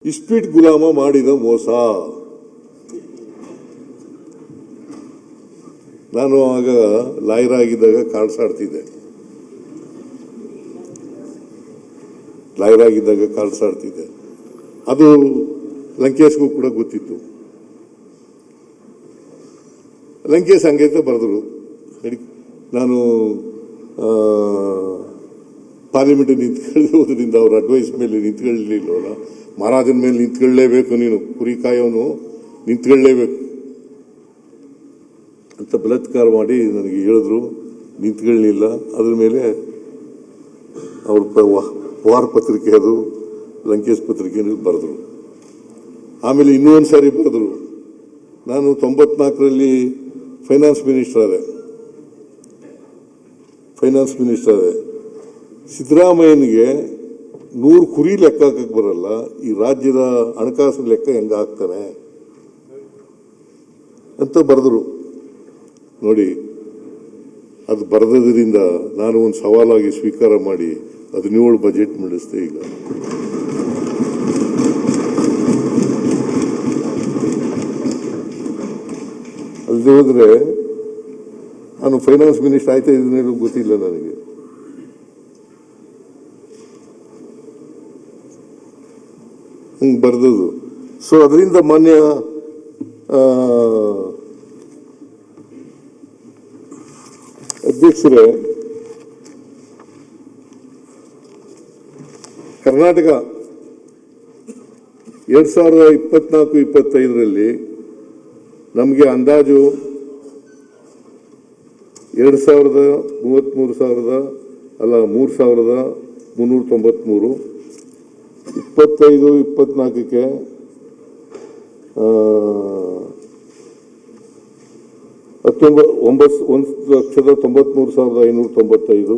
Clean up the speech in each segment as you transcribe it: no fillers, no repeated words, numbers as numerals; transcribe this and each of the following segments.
ಇಸ್ಪೀಟ್ ಗುಲಾಮ ಮಾಡಿದ ಮೋಸ. ನಾನು ಆಗ ಲಾಯರ್ ಆಗಿದ್ದಾಗ ಕಾಡ್ಸಾಡ್ತಿದ್ದೆ. ಅದು ಲಂಕೇಶ್ಗೂ ಕೂಡ ಗೊತ್ತಿತ್ತು. ಲಂಕೇಶ್ ಹಂಗೈತ ಬರೆದ್ರು. ನಾನು ಪಾರ್ಲಿಮೆಂಟ್ ನಿಂತ್ಕೊಳ್ಳೋದ್ರಿಂದ ಅವ್ರ ಅಡ್ವೈಸ್ ಮೇಲೆ ನಿಂತ್ಕೊಳ್ಳಲಿಲ್ಲ. ಮಹಾರಾಜನ ಮೇಲೆ ನಿಂತ್ಕೊಳ್ಳೇಬೇಕು, ನೀನು ಕುರಿ ಕಾಯೋನು ನಿಂತ್ಕೊಳ್ಳೇಬೇಕು ಅಂತ ಬಲಾತ್ಕಾರ ಮಾಡಿ ನನಗೆ ಹೇಳಿದ್ರು. ನಿಂತ್ಕೊಳ್ಳಲಿಲ್ಲ. ಅದ್ರ ಮೇಲೆ ಅವ್ರ ವಾರ ಪತ್ರಿಕೆ, ಅದು ಲಂಕೇಶ್ ಪತ್ರಿಕೆ ಬರೆದ್ರು. ಆಮೇಲೆ ಇನ್ನೂ ಒಂದು ಸಾರಿ ಬರೆದ್ರು. ನಾನು 94ರಲ್ಲಿ ಫೈನಾನ್ಸ್ ಮಿನಿಸ್ಟರ್ ಆದೆ. ಸಿದ್ದರಾಮಯ್ಯನಿಗೆ 100 ಕುರಿ ಲೆಕ್ಕ ಹಾಕಕ್ಕೆ ಬರಲ್ಲ, ಈ ರಾಜ್ಯದ ಹಣಕಾಸಿನ ಲೆಕ್ಕ ಹೆಂಗ ಹಾಕ್ತಾನೆ ಅಂತ ಬರೆದ್ರು. ನೋಡಿ, ಅದು ಬರೆದದ್ರಿಂದ ನಾನು ಒಂದು ಸವಾಲಾಗಿ ಸ್ವೀಕಾರ ಮಾಡಿ 17 ಬಜೆಟ್ ಮಂಡಿಸಿದೆ. ಈಗ ಅಲ್ಲದೆ ಹೋದ್ರೆ ನಾನು ಫೈನಾನ್ಸ್ ಮಿನಿಸ್ಟರ್ ಆಯ್ತಾ ಇದನ್ನೇನು ಗೊತ್ತಿಲ್ಲ ನನಗೆ. ಹಿಂಗೆ ಬರೆದದು. ಸೊ ಅದರಿಂದ ಮಾನ್ಯ ಅಧ್ಯಕ್ಷರೇ, ಕರ್ನಾಟಕ 2024-25ರಲ್ಲಿ ನಮಗೆ ಅಂದಾಜು 3,393 25-24ಕ್ಕೆ 1,93,595.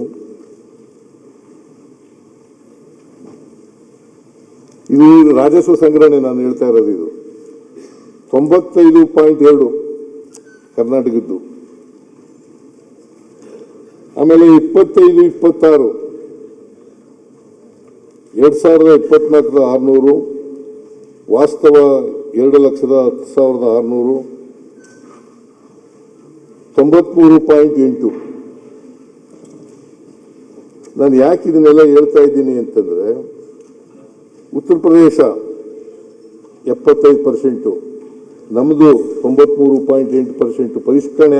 ಇದು ರಾಜಸ್ವ ಸಂಗ್ರಹಣೆ ನಾನು ಹೇಳ್ತಾ ಇರೋದು. ಇದು 95.2 ಕರ್ನಾಟಕದ್ದು. ಆಮೇಲೆ 25-26 2024 600, ವಾಸ್ತವ 2,10,600, 93.8. ನಾನು ಯಾಕೆ ಇದನ್ನೆಲ್ಲ ಹೇಳ್ತಾ ಇದ್ದೀನಿ ಅಂತಂದ್ರೆ, ಉತ್ತರ ಪ್ರದೇಶ 75%, ನಮ್ಮದು 93.8% ಪರಿಷ್ಕರಣೆ ಆಗಿ